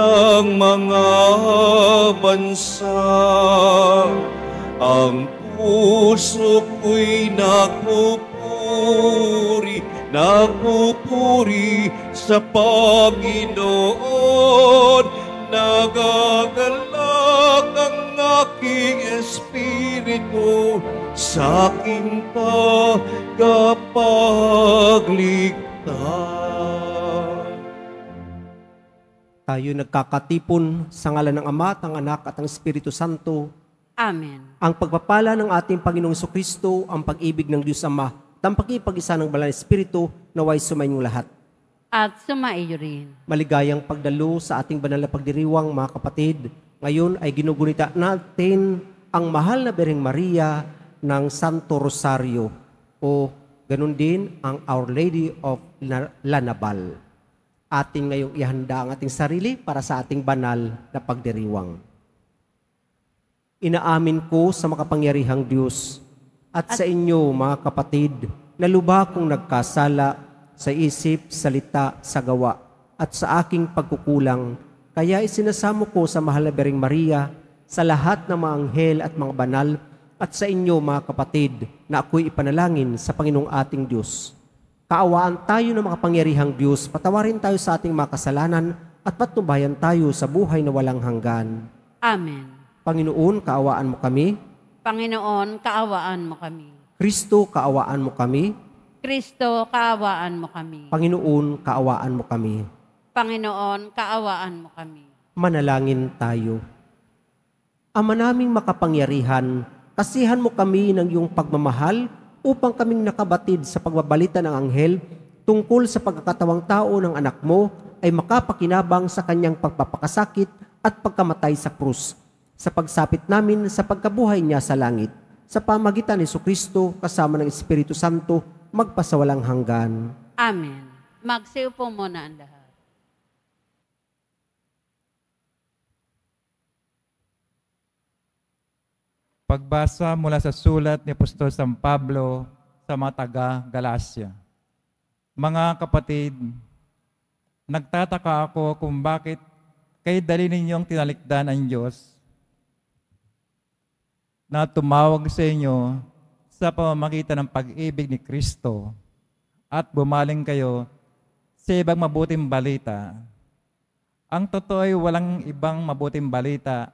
ng mga bansa. Ang puso ko'y nagpupuri sa Panginoon. Nagagalak ang aking espiritu sa aking tagapagligtas. Tayo nagkakatipon sa ngalan ng Ama, ng Anak at ng Espiritu Santo. Amen. Ang pagpapala ng ating Panginoong Jesucristo, ang pag-ibig ng Diyos Ama, ang pakipag-isa ng Banal na Espiritu, naway sumayinyong lahat. At sumaiyo rin. Maligayang pagdalo sa ating banal na pagdiriwang, mga kapatid. Ngayon ay ginugunita natin ang mahal na Birheng Maria ng Santo Rosario o ganun din ang Our Lady of Lanabal. Atin ngayong ihanda ang ating sarili para sa ating banal na pagdiriwang. Inaamin ko sa makapangyarihang Diyos at sa inyo, mga kapatid, na lubha kong nagkasala sa isip, salita, sa gawa, at sa aking pagkukulang. Kaya isinasamo ko sa mahal na Birheng Maria, sa lahat ng mga anghel at mga banal, at sa inyo, mga kapatid, na ako'y ipanalangin sa Panginoong ating Diyos. Kaawaan tayo ng makapangyarihang Diyos, patawarin tayo sa ating mga kasalanan, at patnubayan tayo sa buhay na walang hanggan. Amen. Panginoon, kaawaan mo kami. Panginoon, kaawaan mo kami. Kristo, kaawaan mo kami. Kristo, kaawaan mo kami. Panginoon, kaawaan mo kami. Panginoon, kaawaan mo kami. Manalangin tayo. Ama naming makapangyarihan, kasihan mo kami ng iyong pagmamahal upang kaming nakabatid sa pagbabalita ng anghel tungkol sa pagkakatawang tao ng anak mo ay makapakinabang sa kanyang pagpapakasakit at pagkamatay sa krus, sa pagsapit namin sa pagkabuhay niya sa langit, sa pamagitan ni Jesucristo kasama ng Espiritu Santo, magpasawalang hanggan. Amen. Magsiupo muna ang lahat. Pagbasa mula sa sulat ni Apostol San Pablo sa mga taga-Galacia. Mga kapatid, nagtataka ako kung bakit kayo dali ninyong tinalikdan ang Diyos na tumawag sa inyo sa pamamagitan ng pag-ibig ni Kristo at bumaling kayo sa ibang mabuting balita. Ang totoo ay walang ibang mabuting balita,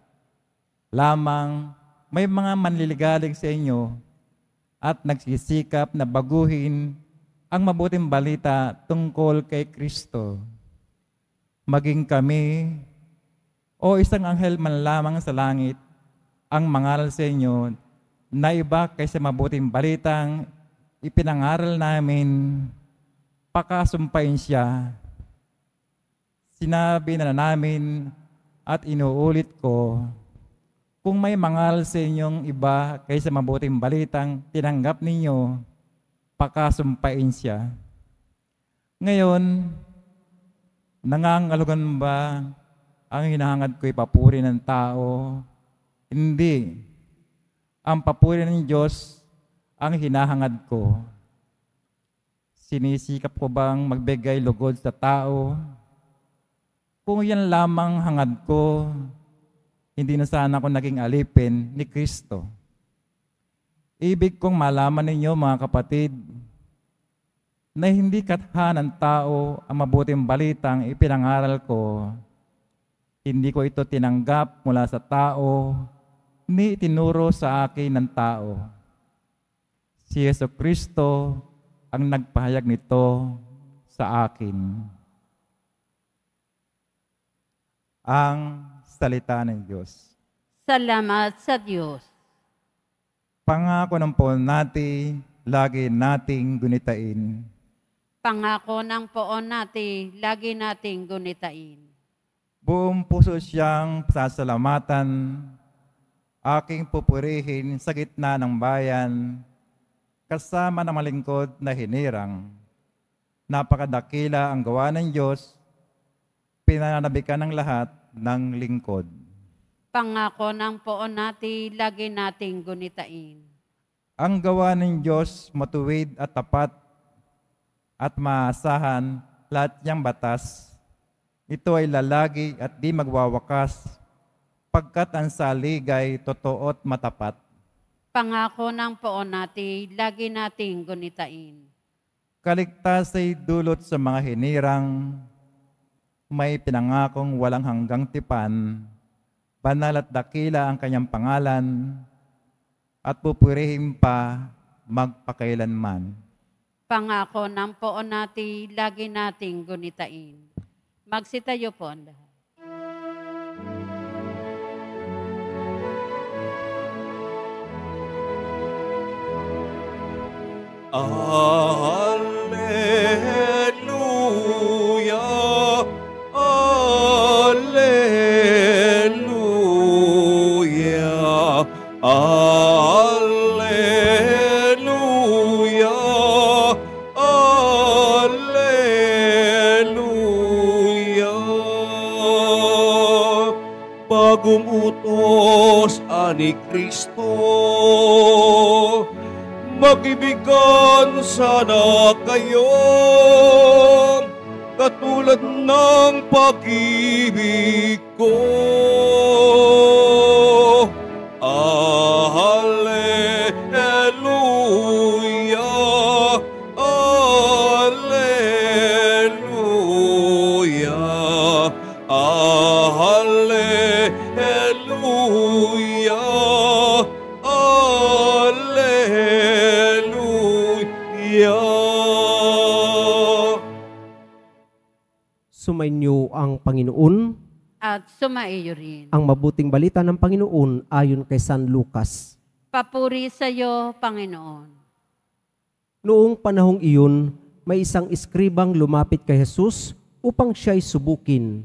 lamang may mga manliligalig sa inyo at nagsisikap na baguhin ang mabuting balita tungkol kay Kristo. Maging kami o isang anghel man lamang sa langit ang mangaral sa inyo na iba kaysa mabuting balitang ipinangaral namin, pakasumpain siya. Sinabi na namin at inuulit ko, kung may mangaral sa inyong iba kaysa mabuting balitang tinanggap ninyo, pakasumpain siya. Ngayon, nangangalugan ba ang hinahangad ko'y papuri ng tao? Hindi. Ang papuri ng Diyos ang hinahangad ko. Sinisikap ko bang magbigay lugod sa tao? Kung yan lamang hangad ko, hindi na sana ako naging alipin ni Kristo. Ibig kong malaman ninyo, mga kapatid, na hindi katha ng tao ang mabuting balitang ipinangaral ko. Hindi ko ito tinanggap mula sa tao, ni itinuro sa akin ng tao. Si Jesucristo ang nagpahayag nito sa akin. Ang salita ng Diyos. Salamat sa Diyos. Pangako ng poon natin, lagi nating gunitain. Pangako ng poon natin, lagi nating gunitain. Buong puso siyang sasalamatan, aking pupurihin sa gitna ng bayan, kasama ng malingkod na hinirang. Napakadakila ang gawa ng Diyos, pinananabikan ng lahat ng lingkod. Pangako ng poon natin, lagi nating gunitain. Ang gawa ng Diyos matuwid at tapat at maasahan lahat niyang batas. Ito ay lalagi at di magwawakas, pagkat ang saligay totoo at matapat. Pangako ng poon natin, lagi nating gunitain. Kaligtas ay dulot sa mga hinirang, may pinangakong walang hanggang tipan, banal at dakila ang kanyang pangalan, at pupurihin pa magpakailanman. Pangako ng poon natin, lagi nating gunitain. Magsitayo po ang lahat. Alleluia, alleluia, alleluia, alleluia. Bagong utos ani Kristo, mag-ibigan sana kayo, katulad ng pag-ibig ko. Alleluia, alleluia, alleluia, Sumainyo ang Panginoon. At sumaiyo rin. Ang mabuting balita ng Panginoon ayon kay San Lucas. Papuri sa iyo, Panginoon. Noong panahong iyon, may isang eskribang lumapit kay Jesus upang siya'y subukin.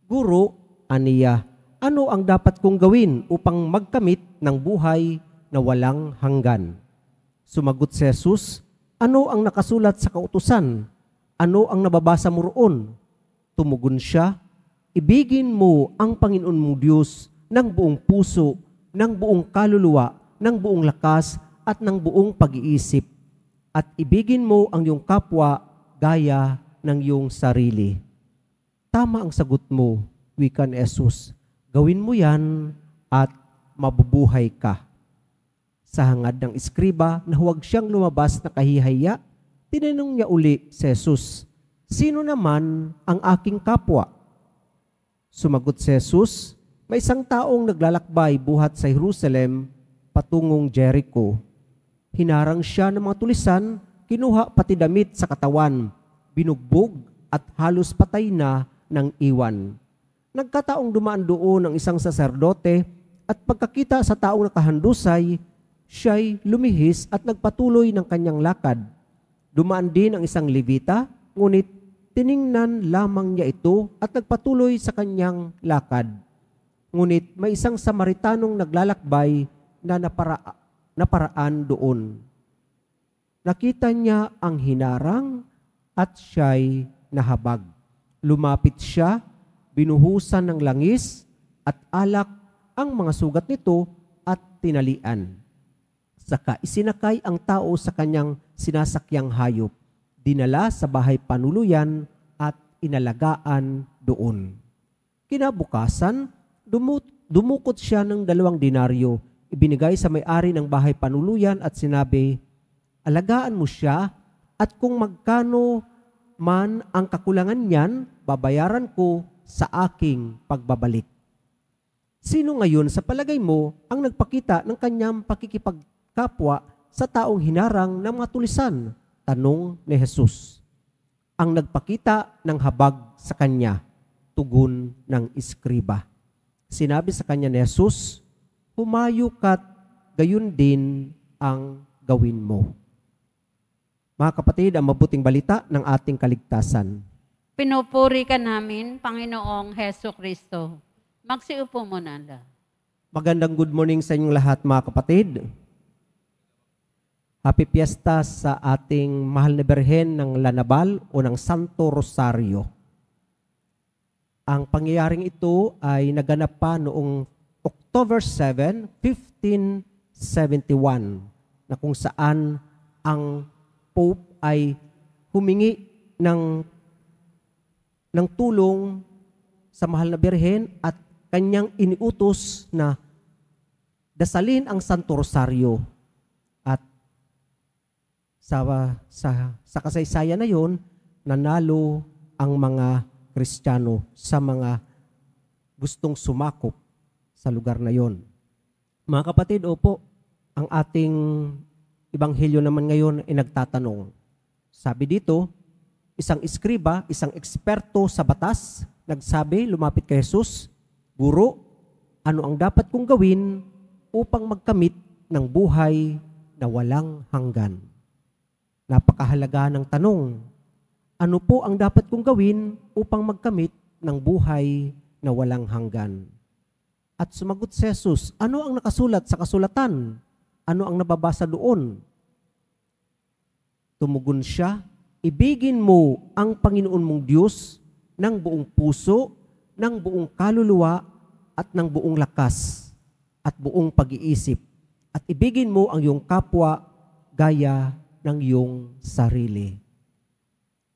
Guro, aniya, ano ang dapat kong gawin upang magkamit ng buhay na walang hanggan? Sumagot si Jesus, ano ang nakasulat sa kautusan? Ano ang nababasa mo roon? Tumugon siya, ibigin mo ang Panginoon mong Diyos ng buong puso, ng buong kaluluwa, ng buong lakas, at ng buong pag-iisip. At ibigin mo ang iyong kapwa gaya ng iyong sarili. Tama ang sagot mo, wika ni Jesus. Gawin mo yan at mabubuhay ka. Sa hangad ng eskriba na huwag siyang lumabas na kahihiya, tinanong niya uli si Jesus, sino naman ang aking kapwa? Sumagot si Jesus, may isang taong naglalakbay buhat sa Jerusalem patungong Jericho. Hinarang siya ng mga tulisan, kinuha pati damit sa katawan, binugbog at halos patay na ng iwan. Nagkataong dumaan doon ang isang saserdote at pagkakita sa taong nakahandusay, siya'y lumihis at nagpatuloy ng kanyang lakad. Dumaan din ang isang Levita, ngunit tiningnan lamang niya ito at nagpatuloy sa kanyang lakad. Ngunit may isang Samaritanong naglalakbay na naparaan doon. Nakita niya ang hinarang at siya'y nahabag. Lumapit siya, binuhusan ng langis at alak ang mga sugat nito at tinalian. Saka isinakay ang tao sa kanyang sinasakyang hayop, dinala sa bahay panuluyan at inalagaan doon. Kinabukasan, dumukot siya ng 2 denaryo, ibinigay sa may-ari ng bahay panuluyan at sinabi, alagaan mo siya at kung magkano man ang kakulangan niyan, babayaran ko sa aking pagbabalik. Sino ngayon sa palagay mo ang nagpakita ng kanyang pakikipagkapwa sa taong hinarang ng mga tulisan? Tanong ni Jesus. Ang nagpakita ng habag sa kanya, tugon ng eskriba. Sinabi sa kanya ni Jesus, humayo ka't gayon din ang gawin mo. Mga kapatid, ang mabuting balita ng ating kaligtasan. Pinupuri ka namin, Panginoong Heso Kristo. Magsiupo muna na. Magandang good morning sa inyong lahat, mga kapatid. Happy Fiesta sa ating mahal na Birhen ng Lanabal o ng Santo Rosario. Ang pangyayaring ito ay naganap pa noong October 7, 1571 na kung saan ang Pope ay humingi ng tulong sa mahal na birhen at kanyang iniutos na dasalin ang Santo Rosario. At sa kasaysayan na yon, nanalo ang mga Kristiyano sa mga gustong sumakop sa lugar na yon. Mga kapatid, opo, ang ating Ebanghelyo naman ngayon ay nagtatanong. Sabi dito, isang eskriba, isang eksperto sa batas, nagsabi, lumapit kay Jesus, Guro, ano ang dapat kong gawin upang magkamit ng buhay na walang hanggan? Napakahalaga ng tanong. Ano po ang dapat kong gawin upang magkamit ng buhay na walang hanggan? At sumagot si Jesus, ano ang nakasulat sa kasulatan? Ano ang nababasa doon? Tumugon siya, ibigin mo ang Panginoon mong Diyos ng buong puso, ng buong kaluluwa, at ng buong lakas, at buong pag-iisip. At ibigin mo ang iyong kapwa gaya ng iyong sarili.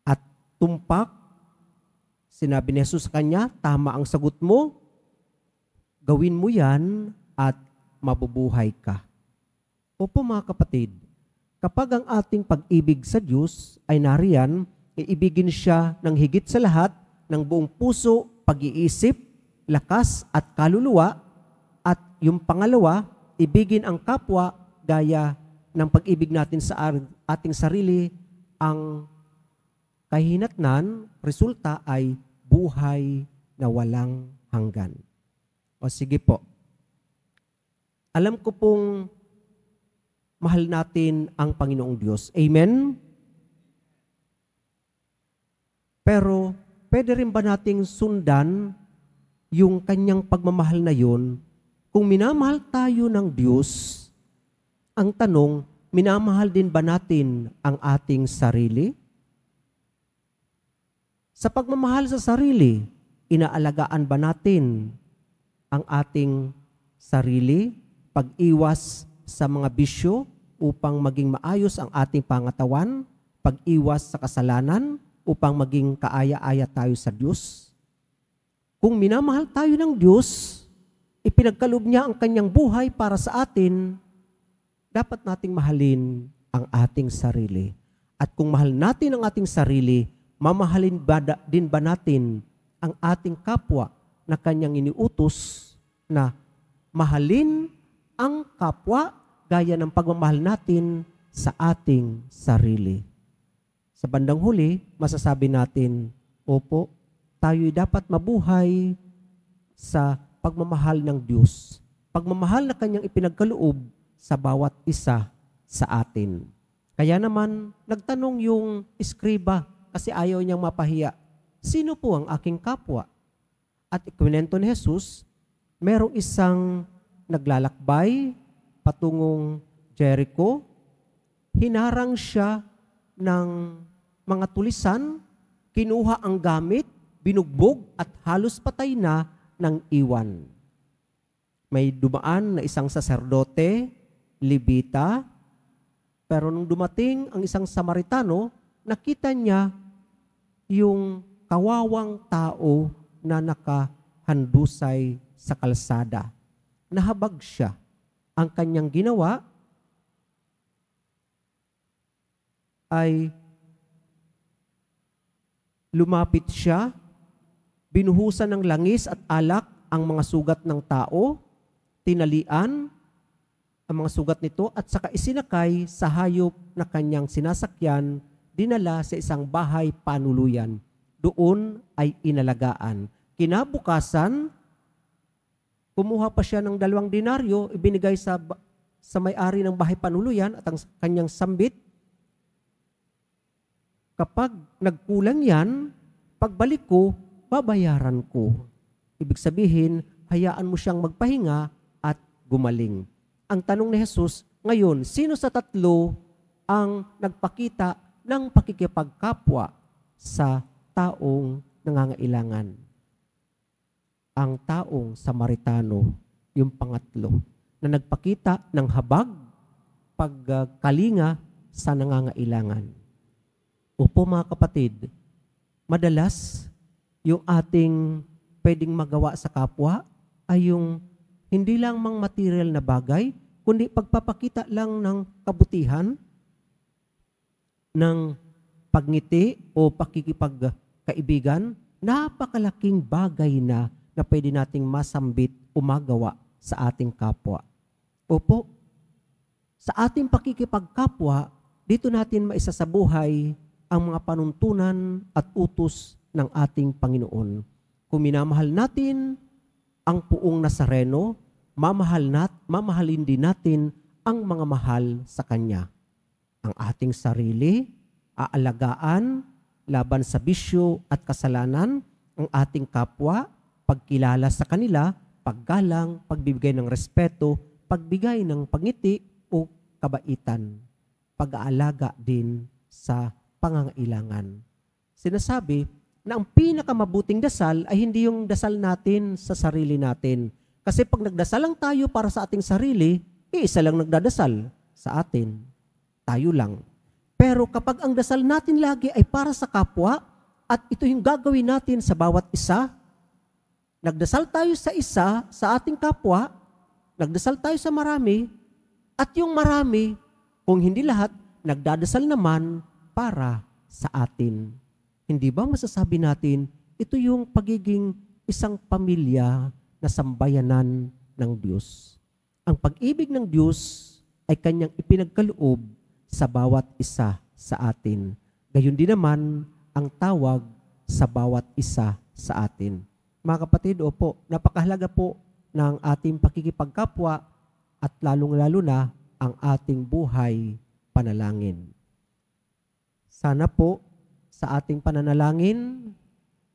At tumpak, sinabi ni Jesus sa kanya, tama ang sagot mo, gawin mo yan at mabubuhay ka. Opo mga kapatid, kapag ang ating pag-ibig sa Diyos ay nariyan, iibigin siya ng higit sa lahat, ng buong puso, pag-iisip, lakas at kaluluwa, at yung pangalawa, ibigin ang kapwa gaya ng pag-ibig natin sa ating sarili, ang kahinatnan, resulta ay buhay na walang hanggan. O sige po, alam ko pong mahal natin ang Panginoong Diyos. Amen? Pero, pwede rin ba nating sundan yung kanyang pagmamahal na yun? Kung minamahal tayo ng Diyos, ang tanong, minamahal din ba natin ang ating sarili? Sa pagmamahal sa sarili, inaalagaan ba natin ang ating sarili? Pag-iwas sa mga bisyo upang maging maayos ang ating pangatawan? Pag-iwas sa kasalanan upang maging kaaya-aya tayo sa Diyos? Kung minamahal tayo ng Diyos, ipinagkaloob niya ang kanyang buhay para sa atin, dapat nating mahalin ang ating sarili. At kung mahal natin ang ating sarili, mamahalin din ba natin ang ating kapwa na kanyang iniutos na mahalin ang kapwa gaya ng pagmamahal natin sa ating sarili? Sa bandang huli, masasabi natin, opo, tayo'y dapat mabuhay sa pagmamahal ng Diyos. Pagmamahal na kanyang ipinagkaloob sa bawat isa sa atin. Kaya naman, nagtanong yung eskriba kasi ayaw niyang mapahiya, sino po ang aking kapwa? At ikwento ni Jesus, merong isang naglalakbay patungong Jericho, hinarang siya ng mga tulisan, kinuha ang gamit, binugbog at halos patay na ng iwan. May dumaan na isang saserdote, Levita, pero nung dumating ang isang Samaritano, nakita niya yung kawawang tao na nakahandusay sa kalsada. Nahabag siya. Ang kanyang ginawa ay lumapit siya, binuhusan ng langis at alak ang mga sugat ng tao, tinalian ang mga sugat nito at saka isinakay sa hayop na kanyang sinasakyan, dinala sa isang bahay panuluyan. Doon ay inalagaan. Kinabukasan, kumuha pa siya ng 2 denaryo, ibinigay sa may-ari ng bahay panuluyan at ang kanyang sambit. Kapag nagkulang yan, pagbalik ko, babayaran ko. Ibig sabihin, hayaan mo siyang magpahinga at gumaling. Ang tanong ni Jesus, ngayon, sino sa tatlo ang nagpakita ng pakikipagkapwa sa taong nangangailangan? Ang taong Samaritano, yung pangatlo, na nagpakita ng habag, pagkalinga sa nangangailangan. Opo mga kapatid, madalas yung ating pwedeng magawa sa kapwa ay yung hindi lang mang material na bagay, kundi pagpapakita lang ng kabutihan, ng pagngiti o pakikipagkaibigan, napakalaking bagay na pwede nating masambit o magawa sa ating kapwa. Opo, sa ating pakikipagkapwa, dito natin maisasabuhay ang mga panuntunan at utos ng ating Panginoon. Kung minamahal natin ang puong Nazareno, mamahalin din natin ang mga mahal sa Kanya. Ang ating sarili, aalagaan, laban sa bisyo at kasalanan, ang ating kapwa, pagkilala sa kanila, paggalang, pagbibigay ng respeto, pagbigay ng pangiti o kabaitan, pag-aalaga din sa pangangailangan. Sinasabi na ang pinakamabuting dasal ay hindi yung dasal natin sa sarili natin. Kasi pag nagdasal lang tayo para sa ating sarili, isa lang nagdadasal sa atin. Tayo lang. Pero kapag ang dasal natin lagi ay para sa kapwa, at ito yung gagawin natin sa bawat isa, nagdasal tayo sa isa, sa ating kapwa, nagdasal tayo sa marami, at yung marami, kung hindi lahat, nagdadasal naman para sa atin. Hindi ba masasabi natin, ito yung pagiging isang pamilya na sambayanan ng Diyos. Ang pag-ibig ng Diyos ay Kanyang ipinagkaloob sa bawat isa sa atin. Gayon din naman ang tawag sa bawat isa sa atin. Mga kapatid, opo, napakahalaga po ng ating pakikipagkapwa at lalong-lalo na ang ating buhay panalangin. Sana po sa ating pananalangin,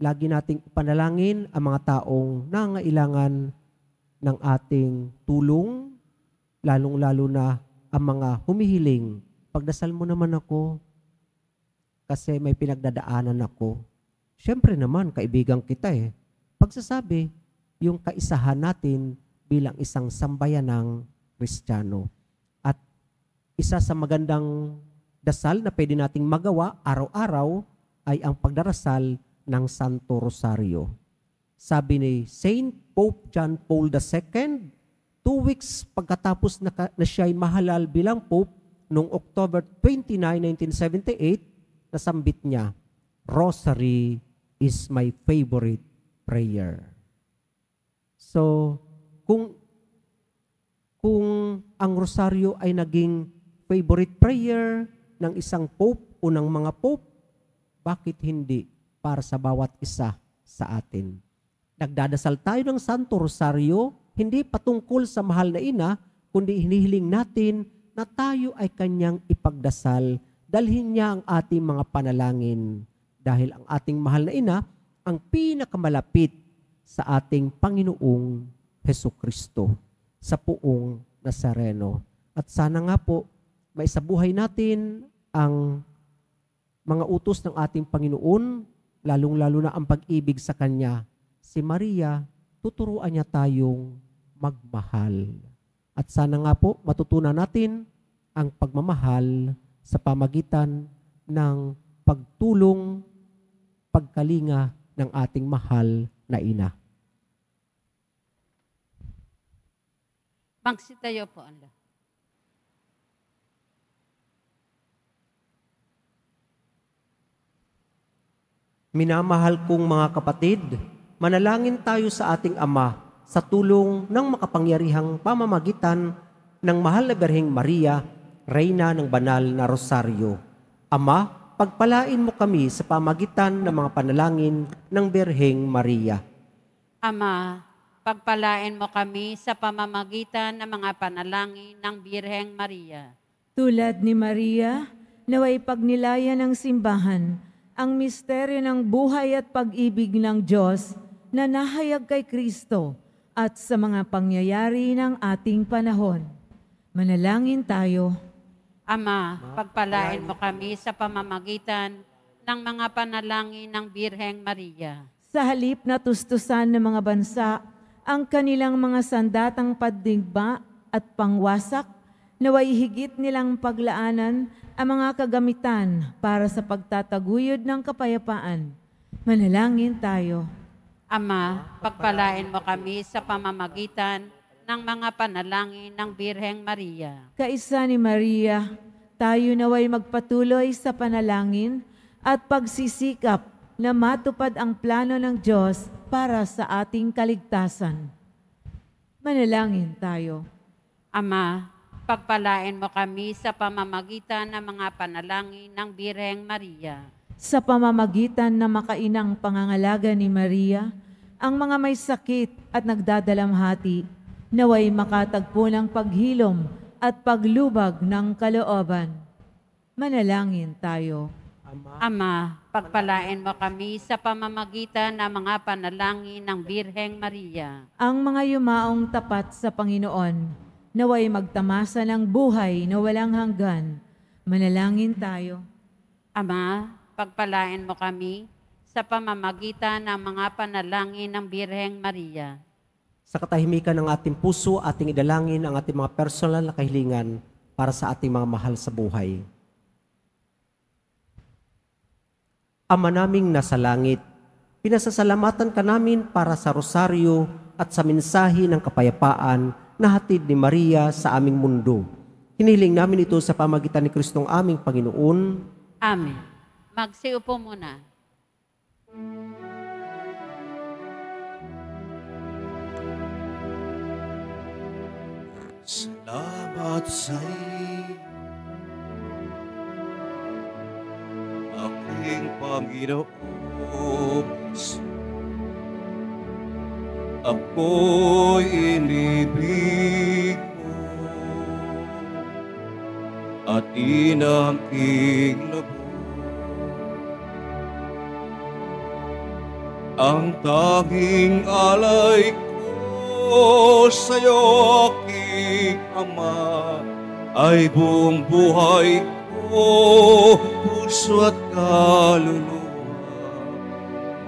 lagi nating ipanalangin ang mga taong nangangailangan ng ating tulong, lalong-lalo na ang mga humihiling. Pagdasal mo naman ako kasi may pinagdadaanan ako. Siyempre naman, kaibigan kita eh. Pagsasabi, yung kaisahan natin bilang isang sambayanang Kristiyano. At isa sa magandang dasal na pwede nating magawa araw-araw ay ang pagdarasal ng Santo Rosario. Sabi ni Saint Pope John Paul II, 2 weeks pagkatapos na siya'y mahalal bilang Pope noong October 29, 1978, nasambit niya, Rosary is my favorite prayer. So, kung ang rosaryo ay naging favorite prayer ng isang pope o ng mga pope, bakit hindi para sa bawat isa sa atin? Nagdadasal tayo ng Santo Rosario, hindi patungkol sa mahal na ina, kundi hinihiling natin na tayo ay kanyang ipagdasal, dalhin niya ang ating mga panalangin. Dahil ang ating mahal na ina, ang pinakamalapit sa ating Panginoong Hesukristo, sa puong Nazareno. At sana nga po, maisabuhay natin ang mga utos ng ating Panginoon, lalong-lalo na ang pag-ibig sa Kanya. Si Maria, tuturuan niya tayong magmahal. At sana nga po, matutunan natin ang pagmamahal sa pamagitan ng pagtulong, pagkalinga ng ating mahal na ina. Magsitayo po ang lahat. Minamahal kong mga kapatid, manalangin tayo sa ating Ama sa tulong ng makapangyarihang pamamagitan ng mahal na Birheng Maria, Reyna ng Banal na Rosaryo. Ama, pagpalain mo kami sa pamagitan ng mga panalangin ng Birheng Maria. Ama, pagpalain mo kami sa pamamagitan ng mga panalangin ng Birheng Maria. Tulad ni Maria, naway pagnilayan ng simbahan ang misteryo ng buhay at pag-ibig ng Diyos na nahayag kay Kristo at sa mga pangyayari ng ating panahon. Manalangin tayo. Ama, pagpalain mo kami sa pamamagitan ng mga panalangin ng Birheng Maria. Sa halip na tustusan ng mga bansa ang kanilang mga sandatang pandigma at pangwasak, naway higit nilang paglaanan ang mga kagamitan para sa pagtataguyod ng kapayapaan. Manalangin tayo. Ama, pagpalain mo kami sa pamamagitan ng mga panalangin ng Birheng Maria. Kaisa ni Maria, tayo naway magpatuloy sa panalangin at pagsisikap na matupad ang plano ng Diyos para sa ating kaligtasan. Manalangin tayo. Ama, pagpalain mo kami sa pamamagitan ng mga panalangin ng Birheng Maria. Sa pamamagitan ng makainang pangangalaga ni Maria, ang mga may sakit at nagdadalamhati, naway makatagpo ng paghilom at paglubag ng kalooban. Manalangin tayo. Ama, pagpalain mo kami sa pamamagitan ng mga panalangin ng Birheng Maria. Ang mga yumaong tapat sa Panginoon, naway magtamasa ng buhay na walang hanggan. Manalangin tayo. Ama, pagpalain mo kami sa pamamagitan ng mga panalangin ng Birheng Maria. Sa katahimikan ng ating puso, ating idalangin ang ating mga personal na kahilingan para sa ating mga mahal sa buhay. Ama naming nasa langit, pinasasalamatan ka namin para sa rosaryo at sa mensahe ng kapayapaan na hatid ni Maria sa aming mundo. Hiniling namin ito sa pamagitan ni Kristong aming Panginoon. Amen. Magsiupo muna. Salamat sa'yo, aking Panginoon. Ako'y inibig mo at inangking labo. Ang tanging alay ko sa'yo, aking Ama, ay buong buhay ko, puso at kaluluwa.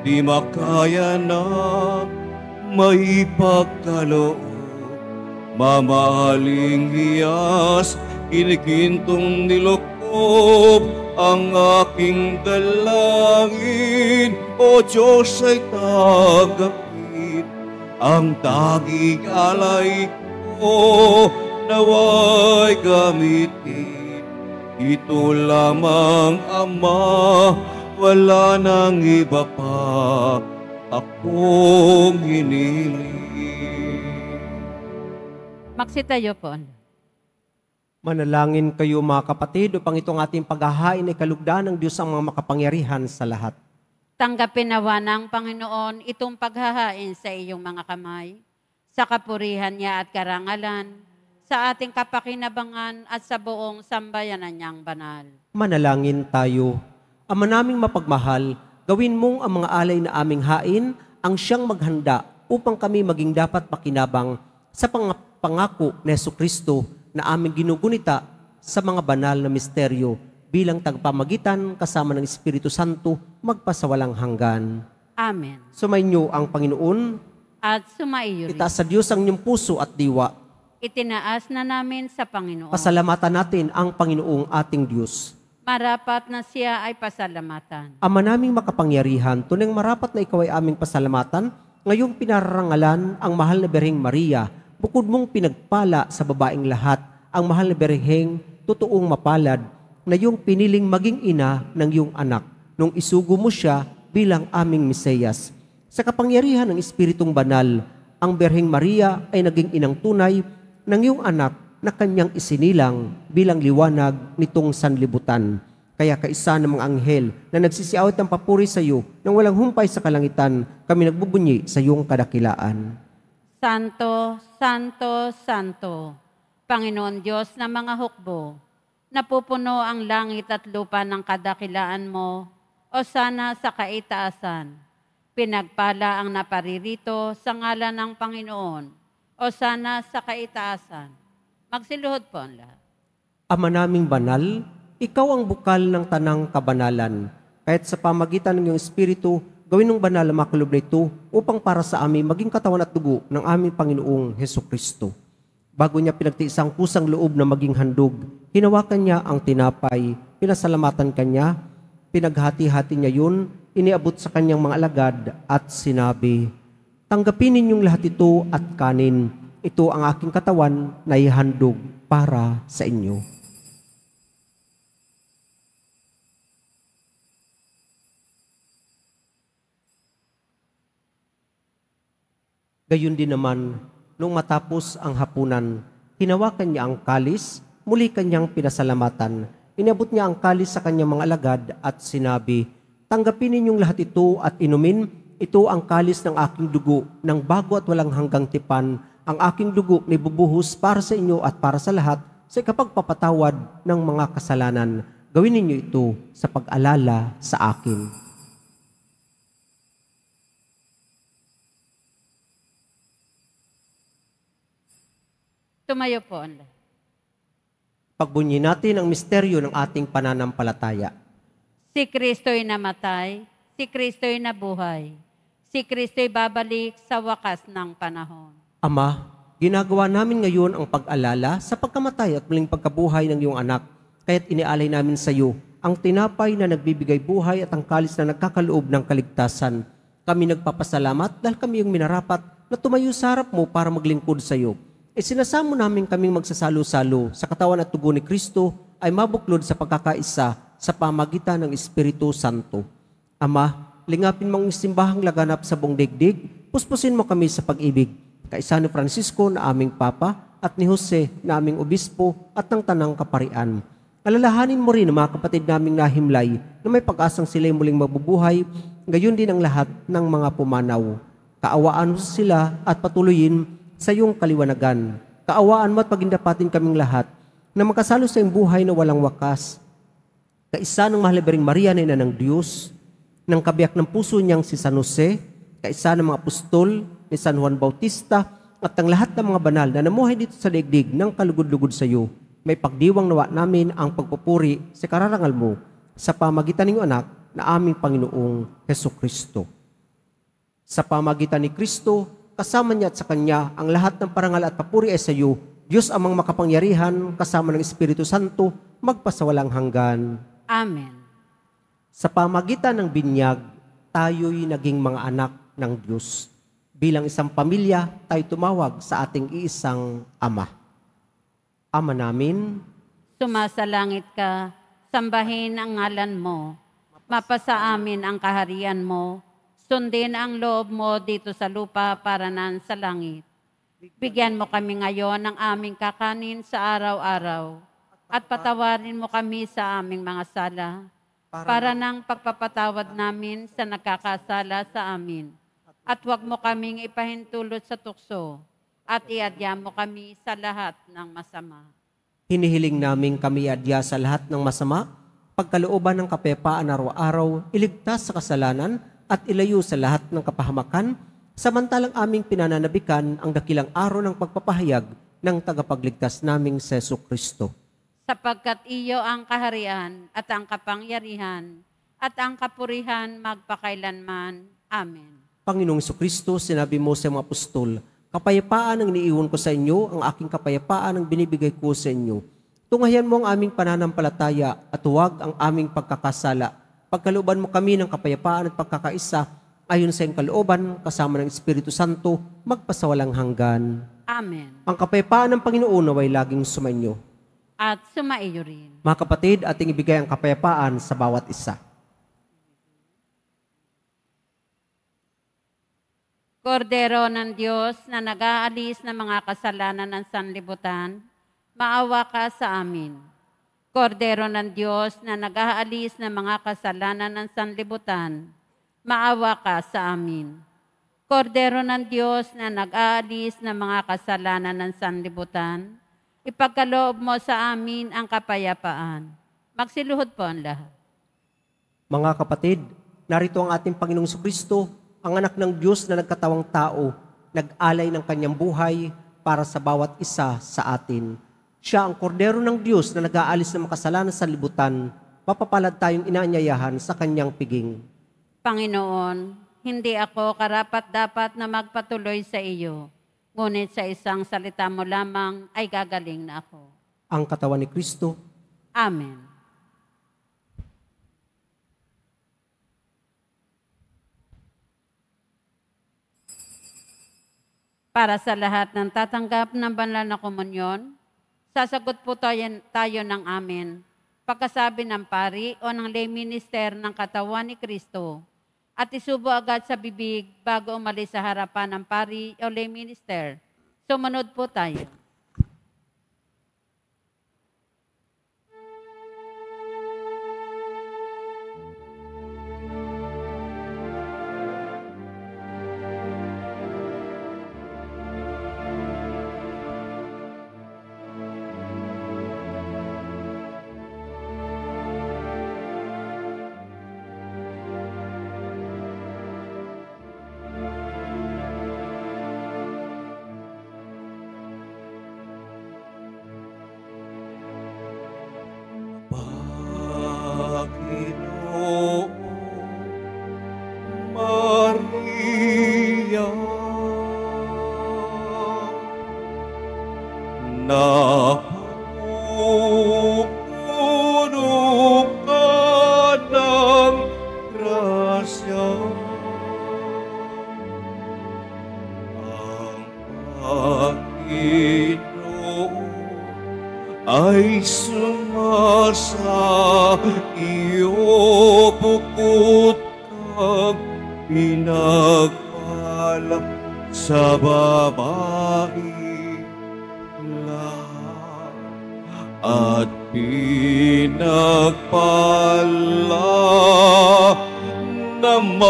Di makaya na may pagkaloob, mamahaling hiyas, kinigintong nilokob ang aking dalangin. O Diyos ay tagapin, ang tanging alay ko, naway gamitin. Ito lamang, Ama, wala nang iba pa akong hiniling. Magsitayo po. Manalangin kayo mga kapatid upang itong ating paghahain ay kalugdan ng Diyos ang mga makapangyarihan sa lahat. Tanggapin nawa ng Panginoon itong paghahain sa iyong mga kamay, sa kapurihan niya at karangalan, sa ating kapakinabangan at sa buong sambayanan niyang banal. Manalangin tayo. Ama naming mapagmahal, gawin mong ang mga alay na aming hain ang siyang maghanda upang kami maging dapat makinabang sa pangako ni Jesucristo na aming ginugunita sa mga banal na misteryo bilang tagapamagitan kasama ng Espiritu Santo magpasawalang hanggan. Amen. Sumainyo ang Panginoon, At sumaiyo rin. itaas sa Diyos ang inyong puso at diwa. Itinaas na namin sa Panginoon. Pasalamatan natin ang Panginoong ating Diyos. Marapat na siya ay pasalamatan. Ama naming makapangyarihan, tunay marapat na ikaw ay aming pasalamatan, ngayong pinarangalan ang mahal na Birheng Maria, bukod mong pinagpala sa babaeng lahat, ang mahal na Birheng totoong mapalad, na iyong piniling maging ina ng iyong anak, nung isugo mo siya bilang aming Mesiyas. Sa kapangyarihan ng Espiritong Banal, ang Birheng Maria ay naging inang tunay ng iyong anak na kanyang isinilang bilang liwanag nitong sanlibutan. Kaya kaisa ng mga anghel na nagsisiawit ng papuri sa iyo nang walang humpay sa kalangitan, kami nagbubunyi sa iyong kadakilaan. Santo, Santo, Santo, Panginoon Diyos na mga hukbo, napupuno ang langit at lupa ng kadakilaan mo, o sana sa kaitaasan. Pinagpala ang naparirito sa ngalan ng Panginoon, o sana sa kaitaasan. Magsiluhod po ang lahat. Ama naming banal, ikaw ang bukal ng tanang kabanalan. Kahit sa pamagitan ng iyong Espiritu, gawin ng banal ang makulob na ito upang para sa amin maging katawan at dugo ng aming Panginoong Hesukristo. Bago niya pinagtiis ang kusang loob na maging handog, hinawakan niya ang tinapay, pinasalamatan kanya, pinaghati-hati niya yun, iniabot sa kanyang mga alagad at sinabi, "Tanggapin ninyong lahat ito at kanin. Ito ang aking katawan na ihandog para sa inyo." Gayon din naman, nung matapos ang hapunan, hinawakan niya ang kalis, muli kanyang pinasalamatan. Inabot niya ang kalis sa kanyang mga alagad at sinabi, "Tanggapin ninyong lahat ito at inumin. Ito ang kalis ng aking dugo, ng bago at walang hanggang tipan. Ang aking dugo na ibubuhos para sa inyo at para sa lahat sa ikapagpapatawad ng mga kasalanan. Gawin ninyo ito sa pag-alala sa akin." Tumayo po. Pagbunyi natin ang misteryo ng ating pananampalataya. Si Kristo'y namatay, si Kristo'y nabuhay, si Kristo'y babalik sa wakas ng panahon. Ama, ginagawa namin ngayon ang pag-alala sa pagkamatay at muling pagkabuhay ng iyong anak. Kaya't inialay namin sa iyo ang tinapay na nagbibigay buhay at ang kalis na nagkakaloob ng kaligtasan. Kami nagpapasalamat dahil kami yung minarapat na tumayo sa harap mo para maglingkod sa iyo. Isinasamo namin kaming magsasalo-salo sa katawan at tugo ni Kristo ay mabuklod sa pagkakaisa sa pamagitan ng Espiritu Santo. Ama, lingapin mong simbahang laganap sa buong daigdig, puspusin mo kami sa pag-ibig. Kaisa ni Francisco na aming Papa at ni Jose na aming Obispo at ng Tanang Kaparian. Alalahanin mo rin ang mga kapatid naming nahimlay na may pag-asang sila'y muling mabubuhay, gayon din ang lahat ng mga pumanaw. Kaawaan mo sila at patuloyin sa iyong kaliwanagan. Kaawaan mo at pagindapatin kaming lahat na makasalo sa iyong buhay na walang wakas. Kaisa ng mahalabaring Maria na ina ng Diyos, ng kabiyak ng puso niyang si San Jose, kaisa ng mga apostol ni San Juan Bautista, at ang lahat ng mga banal na namuhay dito sa daigdig ng kalugod-lugod sa iyo, may pagdiwang nawa namin ang pagpupuri sa kararangal mo sa pamagitan ng iyong anak na aming Panginoong Hesukristo. Sa pamagitan ni Kristo, kasama niya at sa Kanya, ang lahat ng parangal at papuri ay sa iyo, Diyos amang makapangyarihan, kasama ng Espiritu Santo, magpasawalang hanggan. Amen. Sa pamagitan ng binyag, tayo'y naging mga anak ng Diyos. Bilang isang pamilya, tayo tumawag sa ating iisang Ama. Ama namin, Sumasalangit ka, sambahin ang ngalan mo, mapasa amin ang kaharian mo, sundin ang loob mo dito sa lupa para nan sa langit. Bigyan mo kami ngayon ng aming kakanin sa araw-araw at patawarin mo kami sa aming mga sala para nang pagpapatawad namin sa nagkakasala sa amin. At huwag mo kaming ipahintulot sa tukso at iadya mo kami sa lahat ng masama. hinihiling namin kami adya sa lahat ng masama, pagkalooban ng kapayapaan araw-araw, iligtas sa kasalanan at ilayo sa lahat ng kapahamakan, samantalang aming pinananabikan ang dakilang araw ng pagpapahayag ng tagapagligtas naming si Jesucristo. Sapagkat iyo ang kaharian at ang kapangyarihan at ang kapurihan magpakailanman. Amen. Panginoong Jesucristo, sinabi mo sa mga apostol, kapayapaan ang iniiwan ko sa inyo, ang aking kapayapaan ang binibigay ko sa inyo. Tunghayan mo ang aming pananampalataya at huwag ang aming pagkakasala. Pagkalooban mo kami ng kapayapaan at pagkakaisa, ayon sa iyong kalooban, kasama ng Espiritu Santo, magpasawalang hanggan. Amen. Ang kapayapaan ng Panginoon naway laging sumainyo. At sumaiyo rin. Mga kapatid, ating ibigay ang kapayapaan sa bawat isa. Kordero ng Diyos na nag-aalis ng mga kasalanan ng sanlibutan, maawa ka sa amin. Kordero ng Diyos na nag-aalis ng mga kasalanan ng sanlibutan, maawa ka sa amin. Kordero ng Diyos na nag-aalis ng mga kasalanan ng sanlibutan, ipagkaloob mo sa amin ang kapayapaan. Magsiluhod po ang lahat. Mga kapatid, narito ang ating Panginoong Jesucristo, ang anak ng Diyos na nagkatawang tao, nag-alay ng kanyang buhay para sa bawat isa sa atin. Siya ang kordero ng Diyos na nag-aalis ng makasalanan sa libutan, mapapalad tayong inaanyayahan sa kanyang piging. Panginoon, hindi ako karapat-dapat na magpatuloy sa iyo, ngunit sa isang salita mo lamang ay gagaling na ako. Ang katawan ni Kristo. Amen. Para sa lahat ng tatanggap ng banal na komunyon, sasagot po tayo ng amen. Pagkasabi ng pari o ng lay minister ng katawan ni Kristo, at isubo agad sa bibig bago umalis sa harapan ng pari o lay minister. Sumunod po tayo. Panginoon Maria, napupuno ka ng grasya. Ang Panginoon ay sumasa iyo, bukod kang pinagpala sa babae lahat, at pinagpala naman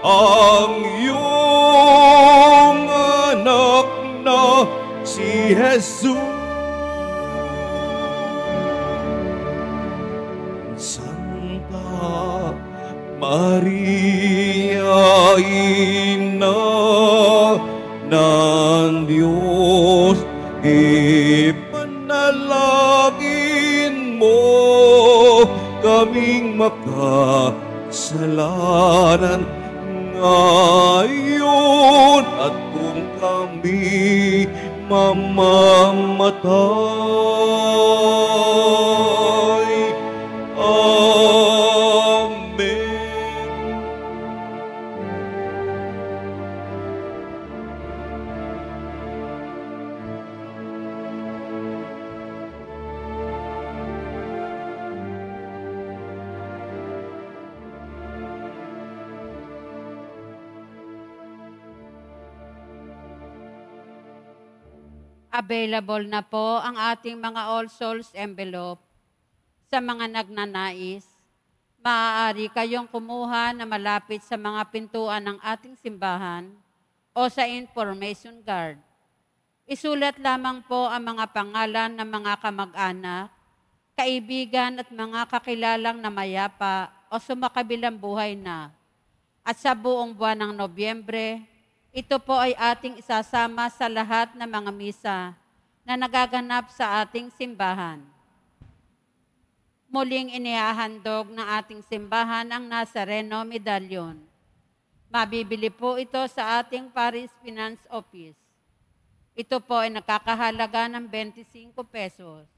ang iyong anak na si Jesus. Santa Maria, Ina ng Diyos, ipanalangin mo kaming makasalanan ngayon at kung kami mamamatay. Amen. Available na po ang ating mga All Souls envelope. Sa mga nagnanais, maaari kayong kumuha na malapit sa mga pintuan ng ating simbahan o sa information guard. Isulat lamang po ang mga pangalan ng mga kamag-anak, kaibigan at mga kakilalang namayapa o sumakabilang buhay na. At sa buong buwan ng Nobyembre, ito po ay ating isasama sa lahat ng mga misa na nagaganap sa ating simbahan. Muling inihahandog ng ating simbahan ang Nazareno Medallion. Mabibili po ito sa ating Parish Finance Office. Ito po ay nakakahalaga ng 25 pesos.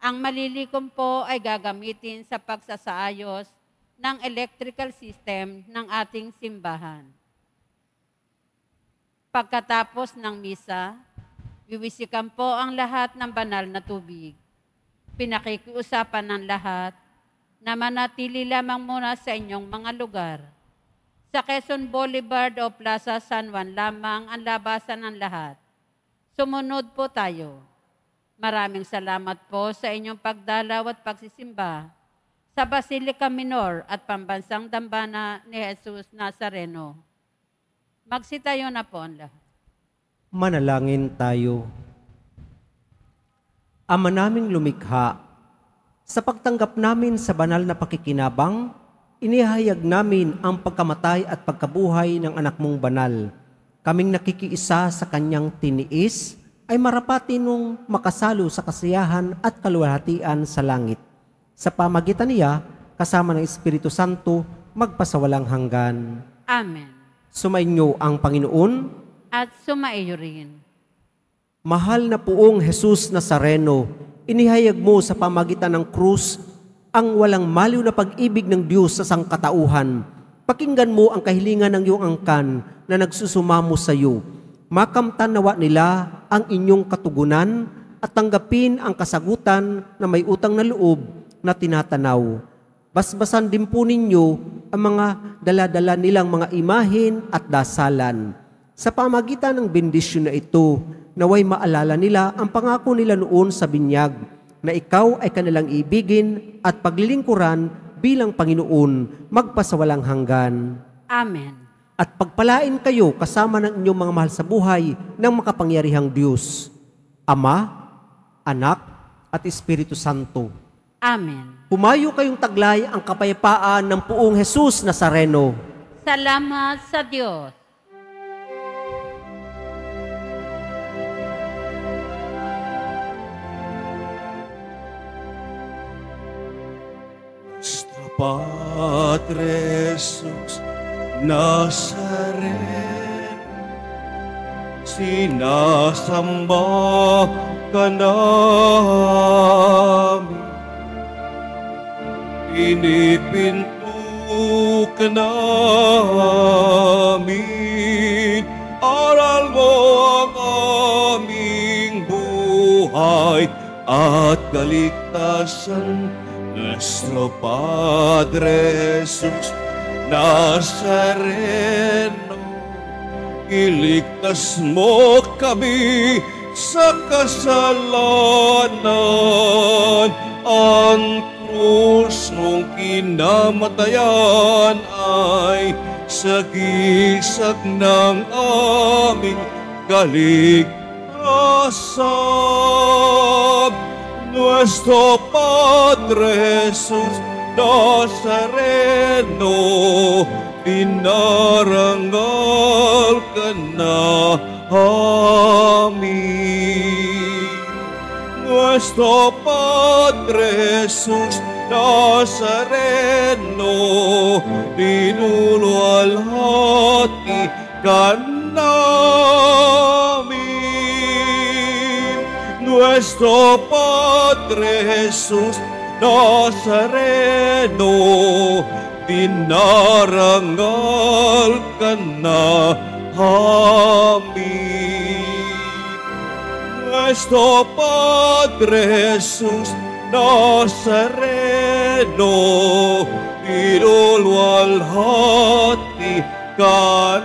Ang malilikom po ay gagamitin sa pagsasaayos ng electrical system ng ating simbahan. Pagkatapos ng misa, wiwisikan po ang lahat ng banal na tubig. Pinakikiusapan ng lahat na manatili lamang muna sa inyong mga lugar. Sa Quezon Boulevard o Plaza San Juan lamang ang labasan ng lahat. Sumunod po tayo. Maraming salamat po sa inyong pagdalaw at pagsisimba sa Basilica Minor at Pambansang Dambana ni Jesus Nazareno. Magsitayo na po ang lahat. Manalangin tayo. Ama naming lumikha, sa pagtanggap namin sa banal na pakikinabang, inihayag namin ang pagkamatay at pagkabuhay ng anak mong banal. Kaming nakikiisa sa kanyang tiniis, ay marapati nung makasalo sa kasiyahan at kaluwalhatian sa langit. Sa pamagitan niya, kasama ng Espiritu Santo, magpasawalang hanggan. Amen. Sumainyo ang Panginoon. At sumaiyo rin. Mahal na Poong Jesus Nazareno, inihayag mo sa pamagitan ng krus ang walang maliw na pag-ibig ng Diyos sa sangkatauhan. Pakinggan mo ang kahilingan ng iyong angkan na nagsusumamo sa iyo. Makamtan nawa nila ang inyong katugunan at tanggapin ang kasagutan na may utang na loob na tinatanaw. Basbasan din po ninyo ang mga dala-dala nilang mga imahin at dasalan. Sa pamagitan ng bendisyon na ito, naway maalala nila ang pangako nila noon sa binyag, na ikaw ay kanilang ibigin at paglilingkuran bilang Panginoon magpasawalang hanggan. Amen. At pagpalain kayo kasama ng inyong mga mahal sa buhay ng makapangyarihang Diyos, Ama, Anak, at Espiritu Santo. Amen. Humayo kayong taglay ang kapayapaan ng Poong Jesus Nazareno. Salamat sa Diyos. Nuestro Padre Jesus Nazaret, sinasamba ka namin, pinipinto ka namin, aral mo ang aming buhay at kaligtasan. Nuestro Padre Jesus Nazareno, iligtas mo kami sa kasalanan. Ang krus mong kinamatayan ay sagisag ng aming kaligtasan. Nuestro Padre Jesus Nazareno, dinarangal ka na amin. Nuestro Padre Jesus Nazareno, dinuluwalhati ka namin. Nuestro Padre Jesus Nazareno, dinarangal ka na amin. Nuestro Padre Jesus Nazareno, dinuluwalhati ka